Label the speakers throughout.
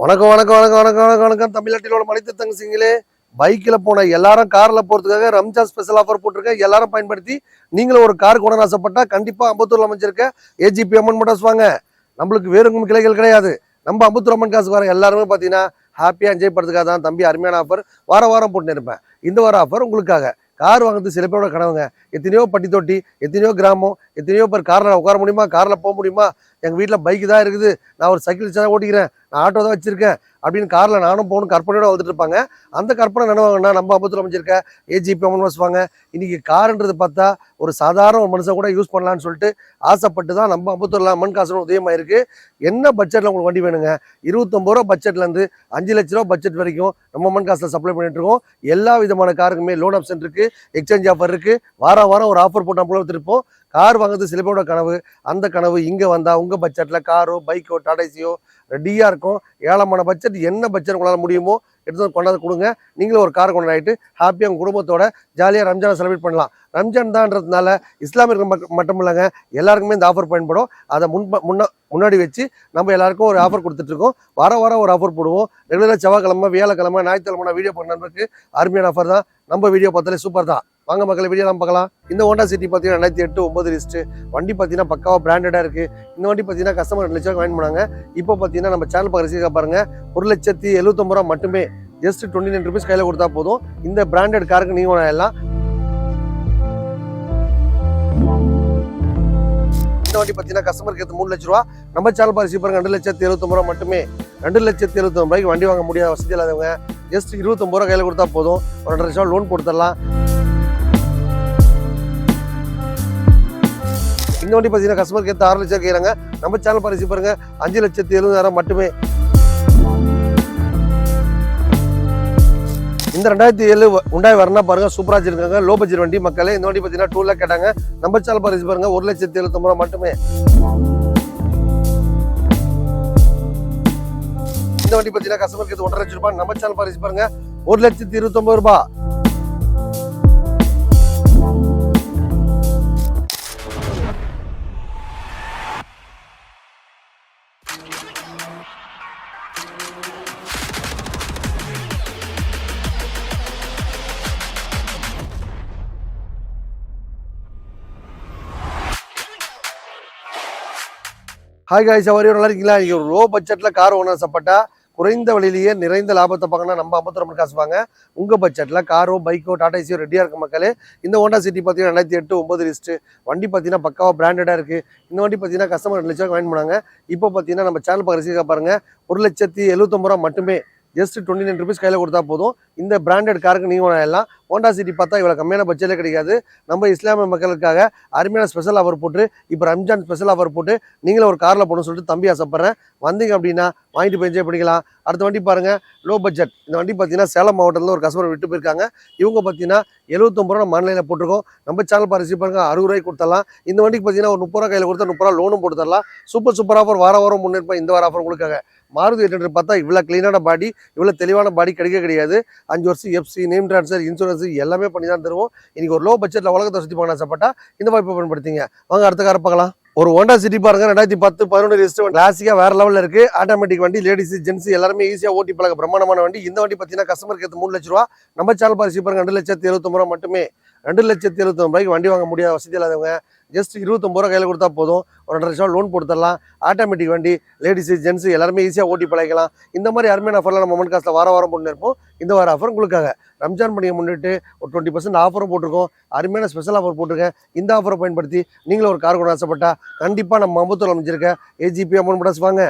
Speaker 1: வணக்கம் வணக்கம் வணக்கம் வணக்கம் வணக்கம் வணக்கம் தமிழ்நாட்டிலோட மனித தங்கச்சிங்களே. பைக்கில் போன எல்லாரும் காரில் போகிறதுக்காக ரம்ஜான் ஸ்பெஷல் ஆஃபர் போட்டிருக்கேன். எல்லாரும் பயன்படுத்தி நீங்களும் ஒரு கார் கொண்டு ஆசைப்பட்டா கண்டிப்பாக அம்பத்தூரில் அமைச்சிருக்க ஏஜிபி அம்மன் மோட்டார்ஸ் வாங்க. நம்மளுக்கு வேறுங்கும் கிளைகள் கிடையாது. நம்ம அம்பத்தூர் அம்மன் காசு வர எல்லாருமே பார்த்தீங்கன்னா ஹாப்பியாக என்ஜாய் பண்ணுறதுக்காக தான் தம்பி அருமையான ஆஃபர் வாரம் போட்டு இருப்பேன். இந்த வார ஆஃபர் உங்களுக்காக. கார் வாங்குறது சில பேரோட கனவுங்க. எத்தனையோ பட்டி தொட்டி, எத்தனையோ கிராமம், எத்தனையோ பேர் காரில் உட்கார முடியுமா, காரில் போக முடியுமா, எங்கள் வீட்டில் பைக்கு தான் இருக்குது, நான் ஒரு சைக்கிள் தான் ஓட்டிக்கிறேன், நான் ஆட்டோ தான் வச்சிருக்கேன் அப்படின்னு காரில் நானும் போகணும் கற்பனையோட வந்துட்டு இருப்பாங்க. அந்த கற்பனை நினைவாங்கன்னா நம்ம அம்பத்தூர் அமைச்சிருக்க ஏஜிபி அம்மன் வாங்க. இன்னைக்கு காருன்றது பார்த்தா ஒரு சாதாரண ஒரு மனுஷன் கூட யூஸ் பண்ணலான்னு சொல்லிட்டு ஆசைப்பட்டு தான் நம்ம அம்பத்தூரில் அம்மன் காசு உதயமாக இருக்குது. என்ன பட்ஜெட்டில் உங்களுக்கு வண்டி வேணுங்க? 29 ரூபா பட்ஜெட்லேருந்து 5 லட்ச ரூபா பட்ஜெட் வரைக்கும் நம்ம அம்மன் காசில் சப்ளை பண்ணிட்டு இருக்கோம். எல்லா விதமான காருக்குமே லோன் ஆப்ஷன் இருக்குது, எக்ஸ்சேஞ்ச் ஆஃபர் இருக்குது. வாரம் ஒரு ஆஃபர் போட்டு நம்ம எடுத்துருப்போம். கார் வாங்குறது சில பேரோட கனவு. அந்த கனவு இங்கே வந்தால் உங்கள் பட்ஜெட்டில் காரோ பைக்கோ டாடாசியோ ரெடியாக இருக்கும். ஏழமான பட்ஜெட் என்ன பட்ஜெட் உங்களால் முடியுமோ எடுத்து கொண்டாந்து கொடுங்க. நீங்களும் ஒரு கார் கொண்டாடிட்டு ஹாப்பியாக உங்கள் குடும்பத்தோட ஜாலியாக ரம்ஜானை செலிப்ரேட் பண்ணலாம். ரம்ஜான் தான்றதுனால இஸ்லாமியர்கள் மட்டும் இல்லைங்க, எல்லாருக்குமே இந்த ஆஃபர் பயன்படும். அதை முன்னாடி வச்சு நம்ம எல்லாருக்கும் ஒரு ஆஃபர் கொடுத்துட்ருக்கோம். வாரம் ஒரு ஆஃபர் போடுவோம். ரெகுலராக செவ்வாய்க்கிழமை, வியாழக்கிழமை, ஞாயிற்றுக்கிழமை வீடியோ பண்ணுறதுக்கு அருமையான ஆஃபர் தான். நம்ம வீடியோ பார்த்தாலே சூப்பர் தான். வாங்க மக்களை வீடியோ தான் பார்க்கலாம். இந்த ஹோண்டா சிட்டி பார்த்தீங்கன்னா 2008 9 லிஸ்ட்டு வண்டி பார்த்தீங்கன்னா பக்காவாக பிராண்டடாக இருக்குது. இந்த வண்டி பார்த்தீங்கன்னா கஸ்டமர் 2 லட்சம் வாங்கி பண்ணாங்க. இப்போ பார்த்தீங்கன்னா நம்ம சேனல் பார்க்க பாருங்க, 1,79,000 ரூபா மட்டுமே. ஜஸ்ட் 29 ருபீஸ் கையில் கொடுத்தா போதும். இந்த பிராண்டட் காருக்கு நீங்கள் எல்லாம் இந்த வண்டி பார்த்தீங்கன்னா கஸ்டமருக்கு ஏற்ற 3 லட்ச ரூபா. நம்ம சேனல் பார்த்து பாருங்க, 2,79,000 ரூபா மட்டுமே. 2,79,000 ரூபாய்க்கு வண்டி வாங்க முடியாத வசதி இல்லாதவங்க ஜஸ்ட் 29 ரூபா கையில் கொடுத்தா போதும். ஒரு 2 லட்சம் லோன் கொடுத்துடலாம். இந்த வண்டி பார்த்தீங்கன்னா கஸ்டமருக்கு ஏற்ற 6 லட்சம் கேட்குறாங்க. நம்ம சேனல் பார்த்து பாருங்க, 5,70,000 மட்டுமே. இந்த 2007 உண்டாய் வரனா பாருங்க, சூப்பராக வச்சிருக்காங்க. லோ பட்ஜெட் வண்டி மக்களே. இந்த வண்டி பார்த்தீங்கன்னா 2 லேக் கேட்டாங்க. நம்ம சேனல் பார்த்து பாருங்க, 1,79,000 ரூபா மட்டுமே. இந்த வண்டி பார்த்தீங்கன்னா கஸ்டமருக்கு ஏற்ற 1,50,000 ரூபாய். நம்ம சேனல் பார்த்து பாருங்க, 1,29,000 ரூபாய். ஹாய் காய்ஸ், அவர் நல்லா இருக்கீங்களா? இங்கே ஒரு லோ பட்ஜெட்டில் கார் ஓனர் சப்பட்டா குறைந்த விலையிலேயே நிறைந்த லாபத்தை பார்க்கணும். நம்ம அம்பத்தூர் அம்மன் காசு வாங்க. உங்கள் பட்ஜெட்டில் காரோ பைக்கோ டாடாசியோ ரெடியாக இருக்க மக்களே. இந்த ஹோண்டா சிட்டி பார்த்தீங்கன்னா 2008 9 லிஸ்ட்டு வண்டி பார்த்தீங்கன்னா பக்காவாக பிராண்டடாக இருக்குது. இந்த வண்டி பார்த்தீங்கன்னா கஸ்டமர் 2 லட்சம் வாங்கி பண்ணாங்க. இப்போ பார்த்தீங்கன்னா நம்ம சேனல் பார்க்க பாருங்கள், 1,79,000 ரூபா மட்டுமே. ஜஸ்ட் 29 ருபீஸ் கையில் கொடுத்தா போதும். இந்த பிராண்டட் காருக்கு நீங்கள் எல்லாம் ஹோண்டா சிட்டி பார்த்தா இவ்வளோ கம்மியான பட்ஜெட்டே கிடைக்காது. நம்ம இஸ்லாமிய மக்களுக்காக அருமையான ஸ்பெஷல் ஆஃபர் போட்டு, இப்போ ரம்ஜான் ஸ்பெஷல் ஆஃபர் போட்டு நீங்களும் ஒரு காரில் போகணும்னு சொல்லிட்டு தம்பி ஆசைப்பட்றேன். வந்தீங்க அப்படின்னா வாங்கிட்டு போய் என்ஜாய் பண்ணிக்கலாம். அடுத்த வண்டி பாருங்கள், லோ பட்ஜெட். இந்த வண்டி பார்த்தீங்கன்னா சேலம் மாவட்டத்தில் ஒரு கஸ்டமர் விட்டு போயிருக்காங்க. இவங்க பார்த்தீங்கன்னா 79 ரூபா நம்ம ஆன்லைனில் போட்டிருக்கோம். நம்ம சேனல் பார்த்து பாருங்க, 60 ரூபாய்க்கு கொடுத்துடலாம். இந்த வண்டிக்கு பார்த்தீங்கன்னா ஒரு 30 ரூபா கையில் கொடுத்தா 30 ரூபா லோனும் போட்டு தரலாம். Super offer. வாரம் முன்னேற்பா இந்த வார ஆஃபர் உங்களுக்காக. மாருதி 800 பார்த்தா இவ்வளோ க்ளீனான பாடி, இவ்வளோ தெளிவான பாடி கிடையாது. 5 வருஷம் எஃப்சி, நேம் ட்ரான்ஸ்ஃபர், இன்சூரன்ஸ் எல்லாமே பண்ணி தான் தருவோம். இன்னைக்கு ஒரு லோ பட்ஜெட்டில் உலகத்தை சுற்றி பார்க்க ஆசைப்பட்டா இந்த வாய்ப்பை பயன்படுத்திங்க. வாங்க அடுத்த காரை பார்க்கலாம். ஒரு ஹோண்டா சிட்டி பாருங்க, 2010 11 லிஸ்ட் கிளாசிக்கா வேற லெவலில் இருக்கு. ஆட்டோமேட்டிக் வண்டி, லேடிஸ் ஜென்ஸ் எல்லாருமே ஈஸியாக ஓட்டி பழக பிரமாண்டமான வண்டி. இந்த வண்டி பார்த்தீங்கன்னா கஸ்டமருக்கு ஏற்ற 3 லட்ச ரூபா. நம்ம சேனல் பார்த்து பாருங்க, 2,79,000 ரூபா மட்டுமே. 2,79,000 ரூபாய்க்கு வண்டி வாங்க முடியாத வசதி இல்லாதவங்க ஜஸ்ட் 29 ரூபா கையில் கொடுத்தா போதும். ஒரு 2 லட்சம் லோன் போட்டுடலாம். ஆட்டோமேட்டிக் வண்டி, லேடிஸ் ஜென்ஸ் எல்லாருமே ஈஸியாக ஓட்டி பழகிக்கலாம். இந்த மாதிரி அருமையான ஆஃபர்லாம் நம்ம அம்மன் காசில் வாரம் போட்டு இருப்போம். இந்த வார ஆஃபர் உங்களுக்காக. ரம்ஜான் பண்டிகை முன்னிட்டு ஒரு 20% ஆஃபரும் போட்டிருக்கோம். அருமையான ஸ்பெஷல் ஆஃபர் போட்டிருக்கேன். இந்த ஆஃபரை பயன்படுத்தி நீங்களும் ஒரு கார் கொண்டு ஆசைப்பட்டா கண்டிப்பாக நம்ம அம்பத்தூர் அமைச்சிருக்க ஏஜிபி அம்மன் மோட்டார்ஸ் வாங்க.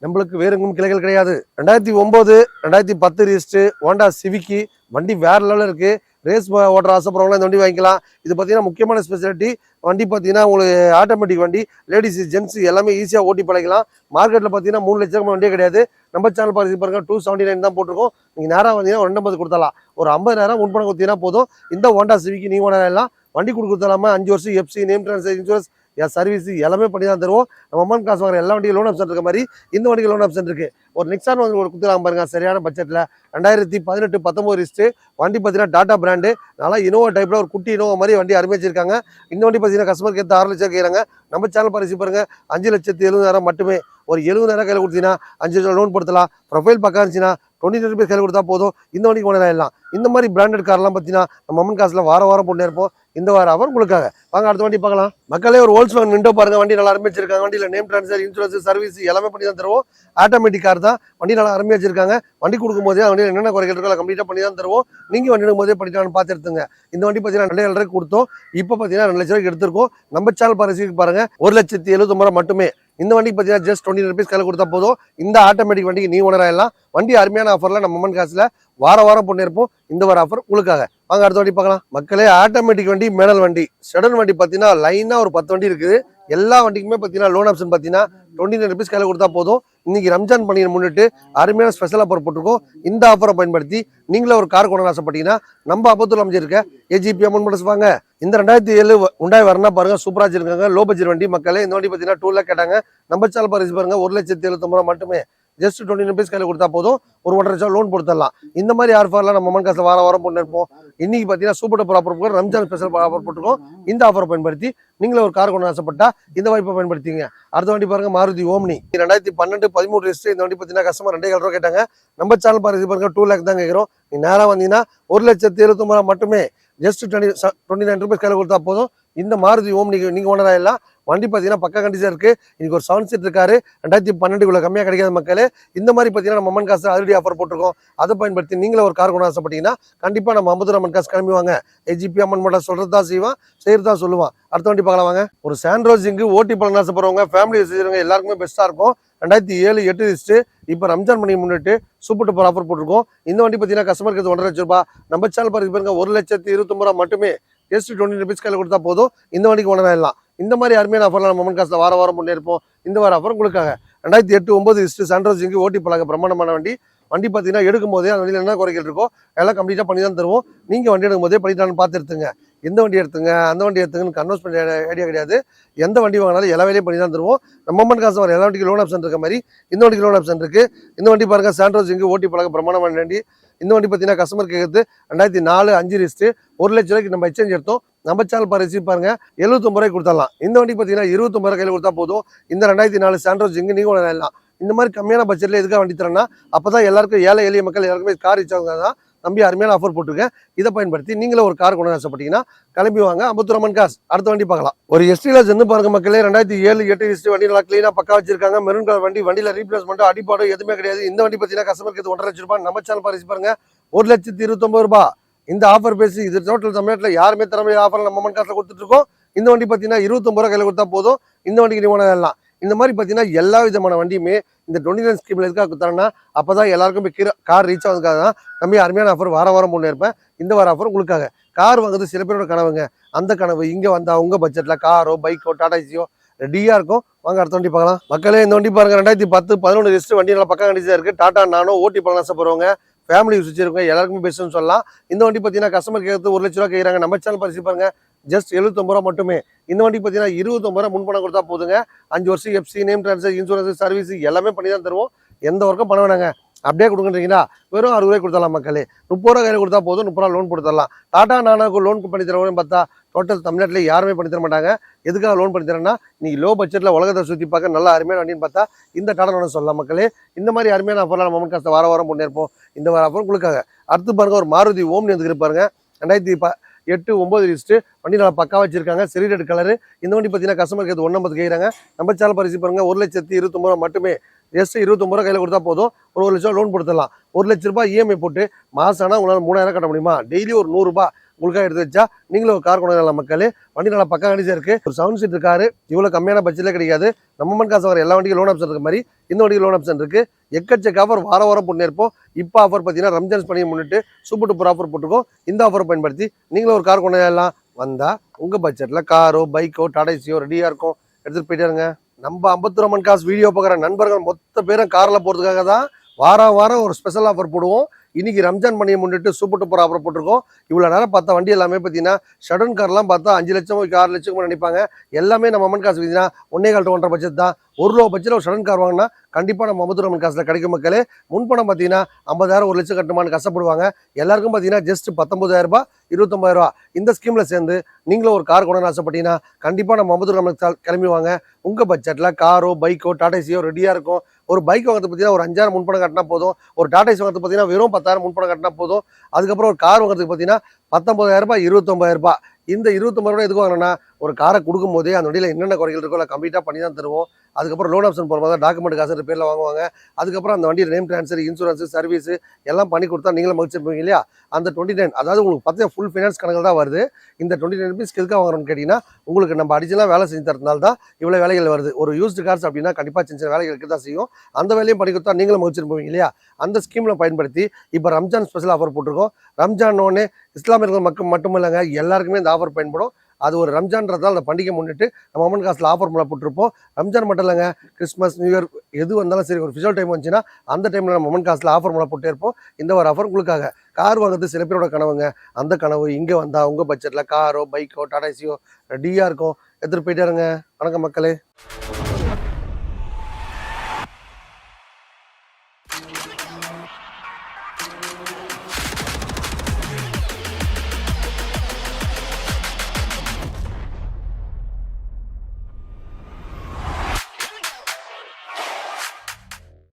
Speaker 1: நம்மளுக்கு வேறுங்கும் கிளைகள் கிடையாது. 2009 2010 ரிஜிஸ்ட்ரு ஹோண்டா சிவிக்கி வண்டி வேற லெவலில் இருக்குது. ரேஸ் ஓட்டுற ஆசைப்படுறவங்களாம் இந்த வண்டி வாங்கிக்கலாம். இது பார்த்தீங்கன்னா முக்கியமான ஸ்பெஷாலிட்டி. வண்டி பார்த்தீங்கன்னா உங்களுக்கு ஆட்டோமேட்டிக் வண்டி, லேடிஸ் ஜென்ஸ் எல்லாமே ஈஸியாக ஓட்டி பழகலாம். மார்க்கெட்டில் பார்த்தீங்கன்னா 3 லட்சம் வண்டியே கிடையாது. நம்ம சேனல் பார்த்து பாருங்க, 279 தான் போட்டிருக்கோம். நீங்கள் நேராக வந்தீங்கன்னா 250 கொடுத்தலாம். ஒரு 50,000 முன்பணம் கொடுத்தீங்கன்னா போதும். இந்த ஹோண்டா சிவிக்கு நீங்கள் எல்லாம் வண்டி கொடுத்துலாமா. 5 வருஷம் FC, name transfer, insurance service எல்லாமே பண்ணி தான் தருவோம். நம்ம அம்மன் காசு வாங்குற எல்லா வண்டியும் லோன் ஆப்ஷன் இருக்க மாதிரி இந்த வண்டிக்கு லோன் ஆப்ஷன் இருக்குது. ஒரு நிக்சான் வந்து ஒரு கொடுத்துலாம் பாருங்க, சரியான பட்ஜெட்டில். 2018 19 லிஸ்ட்டு வண்டி பார்த்தீங்கன்னா டாடா பிராண்டு. நல்லா இனோவா டைப்பில் ஒரு குட்டி இனோவா மாதிரி வண்டி அருமைச்சிருக்காங்க. இந்த வண்டி பார்த்தீங்கன்னா கஸ்டமருக்கு ஏற்ற 6 லட்சம் கேட்குறாங்க. நம்ம சேனல் பார்த்து பாருங்க, 5,70,000 மட்டுமே. ஒரு 70,000 கையில் கொடுத்தீங்கன்னா 5 லட்சம் லோன் படுத்தலாம். ப்ரொஃபைல் பக்கம் இருந்துச்சுன்னா 20 ருபீஸ் கையில் கொடுத்தா போதும், இந்த வண்டிக்கு ஓனர் ஆயிடலாம். இந்த மாதிரி பிராண்டட் கார்லாம் பார்த்தீங்கன்னா நம்ம அம்மன் காசில் வாரம் போட்டு இருப்போம். இந்த வாரம் ஆஃபர் உங்களுக்காக. வாங்க அடுத்த வண்டி பார்க்கலாம். மக்களே ஒரு Volkswagen விண்டோ பாருங்க. வண்டி நல்லா அருமையா வச்சிருக்காங்க. வண்டியில் நேம் ட்ரான்ஸ்ஃபர், இன்சூரன்ஸ், சர்வீஸ் எல்லாமே பண்ணி தான் தருவோம். ஆட்டோமேட்டிக் கார் தான். வண்டி நல்லா அருமையா வச்சிருக்காங்க. வண்டி கொடுக்கும்போதே வண்டியில் என்னென்ன குறைகள் இருக்கோ கம்ப்ளீட்டாக பண்ணி தான் தருவோம். நீங்க வண்டி எடுக்கும்போதே பண்ணிட்டான்னு பார்த்து எடுத்துங்க. இந்த வண்டி பார்த்தீங்கன்னா 2 ரூபாய்க்கு கொடுத்தோம். இப்போ பார்த்தீங்கன்னா 2 லட்சம் ரூபாய்க்கு எடுத்திருக்கோம். நம்ம சேனல் பாருங்க 1,70,70,000 மட்டுமே. இந்த வண்டிக்கு பார்த்தீங்கன்னா ஜஸ்ட் 20 ருபீஸ் கையில் கொடுத்தா போதும். இந்த ஆட்டோமேட்டிக் வண்டிக்கு நீ ஓனர் ஆயிடலாம். வண்டி அருமையான ஆஃபர்ல நம்ம அம்மன் காசுல வாரம் பண்ணிருப்போம். இந்த வார ஆஃபர் உங்களுக்காக. வாங்க அடுத்த வண்டி பார்க்கலாம். மக்களே ஆட்டோமேட்டிக் வண்டி, மேனல் வண்டி, ஷடன் வண்டி பார்த்தீங்கன்னா லைனா ஒரு 10 வண்டி இருக்குது. எல்லா வண்டிக்குமே பார்த்தீங்கன்னா லோன் ஆப்ஷன் பார்த்தீங்கன்னா 29 ருபீஸ் கையில் கொடுத்தா போதும். இன்னைக்கு ரம்ஜான் பண்டிகை முன்னிட்டு அருமையான ஸ்பெஷல் ஆஃபர் போட்டிருக்கோம். இந்த ஆஃபரை பயன்படுத்தி நீங்களே ஒரு கார் கொண்டு ஆசைப்பட்டீங்கன்னா நம்ம அப்பத்தூர் அமைஞ்சிருக்க ஏஜிபி அம்மன் மோட்டார்ஸ் வாங்க. இந்த 2007 உண்டாய் வரனா பாருங்க, சூப்பரா வச்சிருக்காங்க. லோ பட்ஜெட் வண்டி. மக்களே இந்த வண்டி பார்த்தீங்கன்னா 2 லேக் கேட்டாங்க. நம்ம சேனல் பாருங்க 1,70,70,000 மட்டுமே. ஜஸ்ட் 20 ருபீஸ் கையில் கொடுத்தா போதும். ஒரு 1.5 லட்சம் லோன் கொடுத்துடலாம். இந்த மாதிரி ஆஃபர்லாம் நம்ம அம்மன் காசுல வாரம் பண்ணிருப்போம். இன்னைக்கு பார்த்தீங்கன்னா super duper offer, Ramzan special offer போட்டுருக்கோம். இந்த ஆஃபரை பயன்படுத்தி நீங்களே ஒரு கார் கொண்டு ஆசைப்பட்டா இந்த வாய்ப்பை பயன்படுத்திங்க. அடுத்த வண்டி பாருங்க, மாருதி ஓம்னி. 2012-13 ரெஜிஸ்டர். இந்த வண்டி பார்த்தீங்கன்னா கஸ்டமர் 2,000 ரூபா கேட்டாங்க. நம்ம சேனல் பாருங்க 2 லேக் தான் கேட்கிறோம். நீ நேரம் வந்தீங்கன்னா 1,70,70,000 மட்டுமே. ஜஸ்ட் 29 ருபீஸ் கையில் கொடுத்தா போதும். இந்த மாருதி ஓம்னிக்கு நீங்க ஓனர் ஆயிடலாம். வண்டி பார்த்தீங்கன்னா பக்கா கண்டிஷன் இருக்கு. இன்னைக்கு ஒரு 7 சீட் இருக்காரு. 2012 கம்மியாக கிடைக்காத மக்களே. இந்த மாதிரி பார்த்தீங்கன்னா நம்ம அம்மன் காசு அதிரடி ஆஃபர் போட்டிருக்கோம். அதை பயன்படுத்தி நீங்களே ஒரு கார் கொண்டு ஆசைப்பட்டீங்கன்னா கண்டிப்பா நம்ம அம்பத்தூர் அம்மன் காசு கிளம்புவாங்க. ஏஜிபி அம்மன் மோட்டார்ஸ் சொல்றதுதான் செய்வான், செய்யறதா சொல்லுவான். அடுத்த வண்டி பார்க்கலாம் வாங்க. ஒரு சாண்ட்ரோஸிங்கு ஓட்டி பழம் ஆசைப்படுறவங்க, ஃபேமிலி வச்சுருவங்க எல்லாருக்குமே பெஸ்ட்டா இருக்கும். 2007-8 லிஸ்ட். இப்போ ரம்ஜான் பண்ணி முன்னிட்டு சூப்பர் டூப்பர் ஆஃபர் போட்டிருக்கோம். இந்த வண்டி பார்த்தீங்கன்னா கஸ்டமருக்கு 1.5 லட்சம் ரூபாய். நம்ம சேனல் பாருங்க 1,29,000 மட்டுமே. ஜஸ்ட் 20 ருபீஸ் கையில் கொடுத்தா போதும். இந்த வண்டிக்கு ஓனர் ஆயிடலாம். இந்த மாதிரி அருமையான ஆஃபர்லாம் நம்ம அம்மன் காசுல வாரம் பண்ணிருப்போம். இந்த வார ஆஃபர் உங்களுக்காக. 2008-9 லிஸ்ட் சாண்ட்ரோஸிங்கு ஓட்டி பழக பிரமாண்டமான வண்டி. வண்டி பார்த்தீங்கன்னா எடுக்கும் போதே அந்த வண்டியில் என்ன குறைகள் இருக்கோ எல்லாம் கம்ப்ளீட்டாக பண்ணி தான் தருவோம். நீங்கள் வண்டி எடுக்கும் போதே பண்ணிட்டான்னு பார்த்து எடுத்துங்க. எந்த வண்டி எடுத்துங்க அந்த வண்டி எடுத்துங்கன்னு கன்வெர்ஸ் பண்ண ஐடியா கிடையாது. எந்த வண்டி வாங்கினாலும் எல்லா வேலையும் பண்ணி தான் தருவோம். நம்ம அம்மன் காசு வர எல்லா வண்டிக்கு லோன் ஆப்ஷன் இருக்க மாதிரி இந்த வண்டிக்கு லோன் ஆப்ஷன் இருக்கு. இந்த வண்டி பாருங்க சாண்ட்ரோஸிங்கு ஓட்டி பழக பிரமாண்டமான வண்டி. இந்த வண்டி பார்த்தீங்கன்னா கஸ்டமர் கேட்குறது 2004-5 லிஸ்ட். 1 லட்ச ரூபாய்க்கு நம்ம எக்ஸ்சேஞ்ச் எடுத்தோம். நம்ம சேனல் பாருங்க 79 ரூபாய்க்கு கொடுத்துடலாம். இந்த வண்டி பார்த்தீங்கன்னா 29 ரூபாய் கையில் கொடுத்தா போதும். இந்த 2004 சாண்ட்ரோஸிங்கு நீங்க எல்லாம் இந்த மாதிரி கம்மியான பட்ஜெட்ல எதுக்காக வண்டி தரேன்னா அப்பதான் எல்லாருக்கும் ஏழை எளிய மக்கள் எல்லாருக்குமே கார் ரீச் ஆகுங்க தான் நம்பி அருமையான ஆஃபர் போட்டிருக்கேன். இதை பயன்படுத்தி நீங்களே ஒரு கார் கொண்டு ஆசைப்பட்டீங்கன்னா கிளம்பி வாங்க அம்பத்தூர் அம்மன் காசு. அடுத்த வண்டி பார்க்கலாம். ஒரு எஸ்டில சென்று பாருங்க மக்களே. 2007-8 லிஸ்ட் வண்டி நல்லா கிளீனா பக்கா வச்சிருக்காங்க. மெரூன் கலர் வண்டி. வண்டியில ரீப்ளேஸ்மெண்ட் அடிப்பாடு எதுவுமே கிடையாது. இந்த வண்டி பார்த்தீங்கன்னா கஸ்டமருக்கு 1.5 லட்சம் ரூபாய். நம்ம சேனல் பாருங்க 1,29,000 ரூபாய். இந்த ஆஃபர் பேசி இது டோட்டல் தமிழ்நாட்டில் யாருமே திறமைய ஆஃபர் நம்ம அம்மன் காசுல கொடுத்துட்டு இருக்கோம். இந்த வண்டி பார்த்தீங்கன்னா 29 ரூபாய் கையில் கொடுத்தா போதும். இந்த வண்டிக்கு நீ எல்லாம் இந்த மாதிரி பார்த்தீங்கன்னா எல்லா விதமான வண்டியுமே இந்த 29 ஸ்கீம்ல எதுக்காக கொடுத்தாங்கன்னா அப்பதான் எல்லாருக்கும் கார் ரீச் ஆகுதுக்காக தான் நம்பி அருமையான ஆஃபர் வாரம் பண்ணிருப்பேன். இந்த வார ஆஃபர் உங்களுக்காக. கார் வாங்குறது சில பேரோட கனவுங்க. அந்த கனவு இங்க வந்தா உங்க பட்ஜெட்ல காரோ பைக்கோ டாடா ஏசியோ ரெடியா இருக்கும். வாங்க அடுத்த வண்டி பார்க்கலாம். மக்களே இந்த வண்டி பாருங்க 2010-11 லிஸ்ட் வண்டி நல்லா பக்கம் கண்டிச்சா இருக்கு. டாடா நானோ ஓட்டி பழம் ஆசைப்படுறவங்க, ஃபேமிலி யூஸ் வச்சிருக்கோங்க எல்லாருக்குமே பெஸ்ட்னு சொல்லலாம். இந்த வண்டி பார்த்தீங்கன்னா கஸ்டமர் கேட்கறது 1 லட்ச ரூபா கேட்குறாங்க. நம்ம சேனல் பாருங்க ஜஸ்ட் 79 ரூபா மட்டுமே. இந்த வண்டி பார்த்தீங்கன்னா 29 ரூபா முன்பணம் கொடுத்தா போதுங்க. 5 வருஷம் FC, name transfer, insurance, service எல்லாமே பண்ணி தான் தருவோம். எந்த ஒர்க்கும் பண்ண வேணாங்க. அப்படியே கொடுக்குறீங்கன்னா வெறும் 60 ரூபாய் கொடுத்தலாம் மக்களே. 30 ரூபா கையில் கொடுத்தா போதும். 30 ரூபா லோன் கொடுத்துடலாம். டாடா நானாக்கு லோன் பண்ணி தரவன்னு பார்த்தா டோட்டல் தமிழ்நாட்டில் யாருமே பண்ணி தர மாட்டாங்க. எதுக்காக லோன் பண்ணி தரேன்னா நீங்கள் லோ பட்ஜெட்டில் உலகத்தை சுற்றி பார்க்க நல்ல அருமையான வண்டின்னு பார்த்தா இந்த டாடா நானோ சொல்லலாம் மக்களே. இந்த மாதிரி அருமையான ஆஃபர்லாம் நம்ம அம்மன் காசை வாரம் பண்ணியிருப்போம். இந்த வார ஆஃபர் உங்களுக்காக. அடுத்து பாருங்க ஒரு மாருதி ஓம்னி வந்து பாருங்க. 2008-9 லிஸ்ட் வண்டி நல்லா பக்கா வச்சிருக்காங்க. செரி ரெட் கலரு. இந்த வண்டி பார்த்தீங்கன்னா கஸ்டமருக்கு 1,50 கேட்குறாங்க. நம்ம சேனல் பாருங்க 1,29,000 ரூபா மட்டுமே. ஜஸ்ட் 29 ரூபா கையில் கொடுத்தா போதும். ஒரு 1 லட்சம் லோன் கொடுத்துடலாம். 1 லட்ச ரூபாய் இஎம்ஐ போட்டு மாசம் ஆனால் உங்களால் 3000 கட்ட முடியுமா? டெய்லி ஒரு 100 ரூபாய் உங்களுக்காக எடுத்து வச்சா நீங்களும் ஒரு கார் கொண்டு வரலாம் மக்களே. வண்டி நல்லா பக்கா கண்டிச்சா இருக்கு. ஒரு 7 சீட் காரு இவ்வளோ கம்மியான பட்ஜெட்ல கிடைக்காது. நம்ம அம்மன் காசு வர எல்லா வண்டிக்கும் லோன் ஆப்ஷன் இருக்க மாதிரி இந்த வண்டிக்கு லோன் ஆப்ஷன் இருக்கு. எக்கச்சக்க ஆஃபர் வாரம் பண்ணிருப்போம். இப்போ ஆஃபர் பார்த்தீங்கன்னா ரம்ஜான் பண்ணி முன்னிட்டு சூப்பர் டூப்பர் ஆஃபர் போட்டுருக்கோம். இந்த ஆஃபரை பயன்படுத்தி நீங்களும் ஒரு கார் கொண்டு வரலாம். வந்தா உங்க பட்ஜெட்ல காரோ பைக்கோ டாடா ஏசியோ ரெடியா இருக்கும். எடுத்துட்டு போயிட்டே இருங்க. நம்ம அம்பத்தூர் அம்மன் காசு வீடியோ பார்க்குற நண்பர்கள் மொத்த பேரும் கார்ல போறதுக்காக தான் வாரம் ஒரு ஸ்பெஷல் ஆஃபர் போடுவோம். இன்னைக்கு ரம்ஜான் பண்ணியை முன்னிட்டு சூப்பர் டூப்பர் ஆஃபர் போட்டிருக்கோம். இவ்வளோ நேரம் பார்த்தா வண்டி எல்லாமே பார்த்தீங்கன்னா ஷடன் கார்லாம் பார்த்தா 5 லட்சம் 6 லட்சம் நினைப்பாங்க. எல்லாமே நம்ம அம்மன் காசு பார்த்தீங்கன்னா 1.25 to 1.5 பட்ஜெட் தான். 1 ரூபா பட்ஜெட்டில் ஒரு ஷடன் கார் வாங்கினா கண்டிப்பாக நம்ம அம்பத்தூர் அம்மன் காசில் கிடைக்கும் மக்களே. முன்பணம் பார்த்தீங்கன்னா 50,000 1 லட்சம் கட்டுமான்னு கஷ்டப்படுவாங்க. எல்லாருக்கும் பார்த்தீங்கன்னா ஜஸ்ட் 19,000 ரூபாய் 29,000 ரூபா. இந்த ஸ்கீம்ல சேர்ந்து நீங்களும் ஒரு கார் கொண்டு ஆசைப்பட்டீங்கன்னா கண்டிப்பா நம்ம அம்பத்தூர் கிளம்பி வாங்க. உங்க பட்ஜெட்ல காரோ பைக்கோ டாடா ஏசியோ ரெடியா இருக்கும். ஒரு பைக் வாங்குறது பார்த்தீங்கன்னா ஒரு 5,000 முன்பணம் கட்டினா போதும். ஒரு டாடா ஏசி வாங்குறது பார்த்தீங்கன்னா வெறும் 10,000 முன்பணம் கட்டினா போதும். அதுக்கப்புறம் ஒரு கார் வாங்குறதுக்கு பார்த்தீங்கன்னா 19,000 ரூபாய் 29,000 ரூபாய். இந்த 29,000 ரூபாய் எதுக்கு வாங்கினா ஒரு காரை கொடுக்கும் போதே அந்த வண்டியில் என்னென்ன குறைகள் இருக்கோ அதை கம்ப்ளீட்டாக பண்ணி தான் தருவோம். அதுக்கப்புறம் லோன் ஆப்ஷன் போடும்போது டாக்குமெண்ட் காசு பேரில் வாங்குவாங்க. அதுக்கப்புறம் அந்த வண்டி நேம் ட்ரான்ஸ்ஃபர் இன்சூரன்ஸ் சர்வீஸ் எல்லாம் பண்ணி கொடுத்தா நீங்களும் மகிழ்ச்சிருப்பீங்க இல்லையா? அந்த 29 அதாவது உங்களுக்கு பார்த்தீங்கன்னா ஃபுல் ஃபைனான்ஸ் கணக்கில் தான் வருது. இந்த 29 ருபீஸ் எதுக்காக வாங்குறோம்னு கேட்டிங்கன்னா உங்களுக்கு நம்ம அடிச்சலாக வேலை செஞ்சு தரதுனால தான் இவ்வளோ வேலைகள் வருது. ஒரு யூஸ்டு கார்ஸ் அப்படின்னா கண்டிப்பாக சின்ன சின்ன வேலைகள் இருக்க தான் செய்யும். அந்த வேலையும் பண்ணி கொடுத்தா நீங்களும் மகிழ்ச்சிருப்பீங்க இல்லையா? அந்த ஸ்கீமில் பயன்படுத்தி இப்போ ரம்ஜான் ஸ்பெஷல் ஆஃபர் போட்டிருக்கோம். ரம்ஜான் ஒன்று இஸ்லாமியர்கள் மக்கள் மட்டும் இல்லைங்க, எல்லாருக்குமே இந்த ஆஃபர் பயன்படும். அது ஒரு ரம்ஜான்றதால் அந்த பண்டிகை முன்னிட்டு நம்ம அமௌண்ட் காசில் ஆஃபர் பண்ண போட்டிருப்போம். ரம்ஜான் மட்டும் இல்லைங்க, கிறிஸ்மஸ் நியூ இயர் எது வந்தாலும் சரி, ஒரு ஃபிஷல் டைம் வந்துச்சுன்னா அந்த டைமில் நம்ம அமௌண்ட் காசில் ஆஃபர் பண்ண போட்டே இருப்போம். இந்த ஒரு ஆஃபர் உங்களுக்காக. கார் வாங்குறது சில பேரோட கனவுங்க. அந்த கனவு இங்கே வந்தால் உங்கள் பட்ஜெட்டில் காரோ பைக்கோ டாடா ஏசியோ ரெடியாக இருக்கும். எடுத்துகிட்டு போயிட்டே இருங்க. வணக்கம் மக்களே.